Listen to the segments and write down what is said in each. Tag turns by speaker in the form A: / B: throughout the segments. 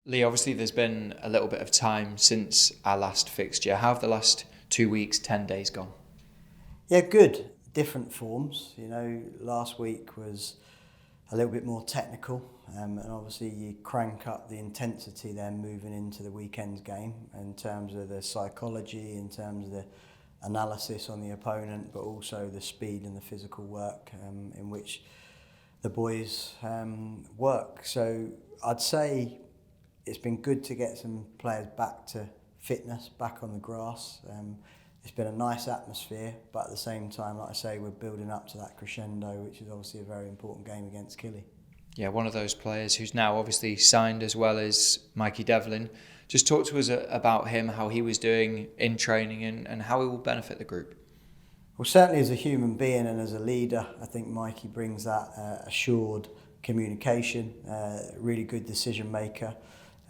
A: Lee, obviously there's been a little bit of time since our last fixture. How have the last 2 weeks, 10 days gone?
B: Yeah, good. Different forms. Last week was a little bit more technical, and obviously you crank up the intensity then moving into the weekend's game in terms of the psychology, in terms of the analysis on the opponent, but also the speed and the physical work in which the boys work. So I'd say it's been good to get some players back to fitness, back on the grass. It's been a nice atmosphere, but at the same time, like I say, we're building up to that crescendo, which is obviously a very important game against Killy.
A: Yeah, one of those players who's now obviously signed as well as Mikey Devlin. Just talk to us about him, how he was doing in training and how he will benefit the group.
B: Well, certainly as a human being and as a leader, I think Mikey brings that assured communication, really good decision maker,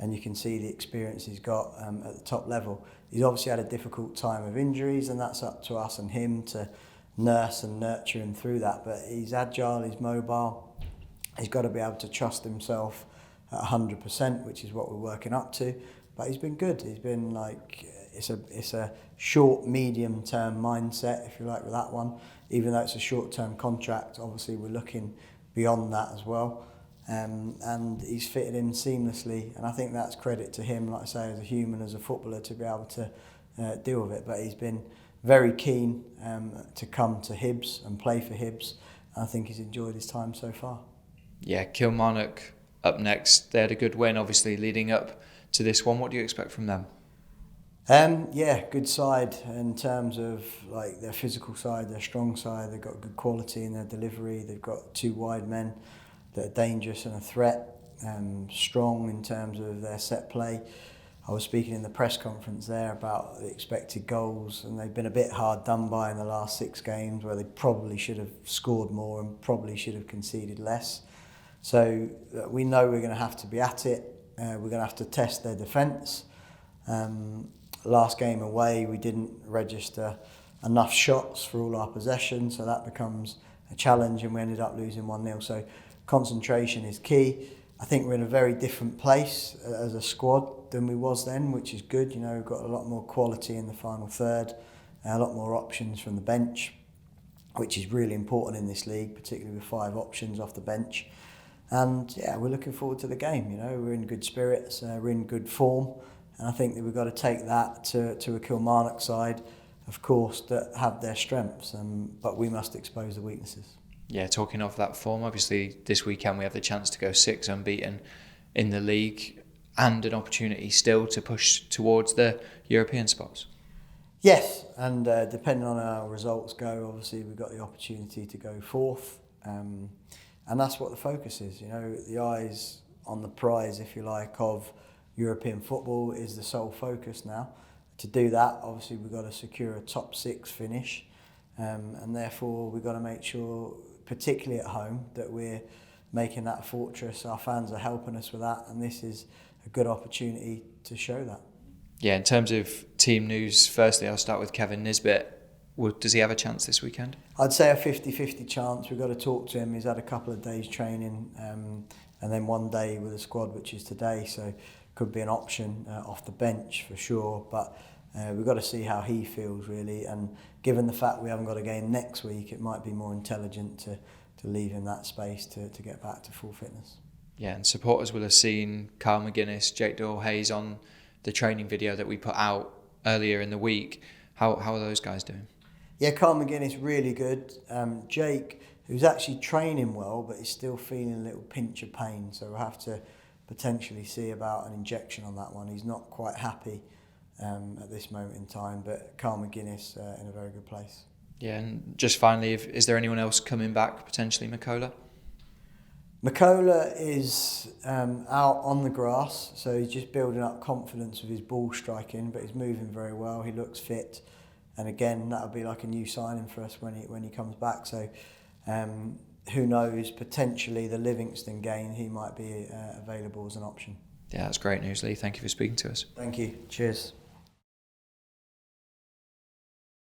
B: and you can see the experience he's got at the top level. He's obviously had a difficult time of injuries, and that's up to us and him to nurse and nurture him through that. But he's agile, he's mobile, he's got to be able to trust himself at 100%, which is what we're working up to. But he's been good. He's been it's a short, medium term mindset, if you like, with that one. Even though it's a short term contract, obviously we're looking beyond that as well. And he's fitted in seamlessly, and I think that's credit to him, like I say, as a human, as a footballer, to be able to deal with it. But he's been very keen to come to Hibs and play for Hibs, and I think he's enjoyed his time so far.
A: Yeah, Kilmarnock up next. They had a good win, obviously, leading up to this one. What do you expect from them?
B: Yeah, good side in terms of like their physical side, their strong side. They've got good quality in their delivery. They've got two wide men that are dangerous and a threat, strong in terms of their set play. I was speaking in the press conference there about the expected goals, and they've been a bit hard done by in the last 6 games where they probably should have scored more and probably should have conceded less. So we know we're going to have to be at it. We're going to have to test their defence. Last game away, we didn't register enough shots for all our possession, so that becomes a challenge, and we ended up losing 1-0. So concentration is key. I think we're in a very different place as a squad than we was then, which is good. We've got a lot more quality in the final third, a lot more options from the bench, which is really important in this league, particularly with 5 options off the bench. And yeah, we're looking forward to the game. We're in good spirits, we're in good form, and I think that we've got to take that to a Kilmarnock side, of course, that have their strengths, but we must expose the weaknesses.
A: Yeah, talking of that form, obviously this weekend we have the chance to go 6 unbeaten in the league and an opportunity still to push towards the European spots.
B: Yes, and depending on how our results go, obviously we've got the opportunity to go 4th, and that's what the focus is. The eyes on the prize, if you like, of European football is the sole focus now. To do that, obviously we've got to secure a top 6 finish, and therefore we've got to make sure, particularly at home, that we're making that a fortress. Our fans are helping us with that, and this is a good opportunity to show that.
A: Yeah, in terms of team news, firstly I'll start with Kevin Nisbet. Does he have a chance this weekend?
B: I'd say a 50-50 chance. We've got to talk to him. He's had a couple of days training, and then 1 day with the squad, which is today, so could be an option off the bench for sure. But we've got to see how he feels, really, and given the fact we haven't got a game next week, it might be more intelligent to leave him that space to get back to full fitness.
A: Yeah, and supporters will have seen Carl McGuinness, Jake Doyle-Hayes on the training video that we put out earlier in the week. How are those guys doing?
B: Yeah, Carl McGuinness, really good. Jake, who's actually training well, but he's still feeling a little pinch of pain, so we'll have to potentially see about an injection on that one. He's not quite happy at this moment in time, but Carl McGuinness in a very good place.
A: Yeah, and just finally, is there anyone else coming back, potentially Makola?
B: Makola is out on the grass, so he's just building up confidence with his ball striking, but he's moving very well. He looks fit, and again, that'll be like a new signing for us when he comes back. So who knows, potentially the Livingston game, he might be available as an option.
A: Yeah, that's great news, Lee. Thank you for speaking to us.
B: Thank you. Cheers.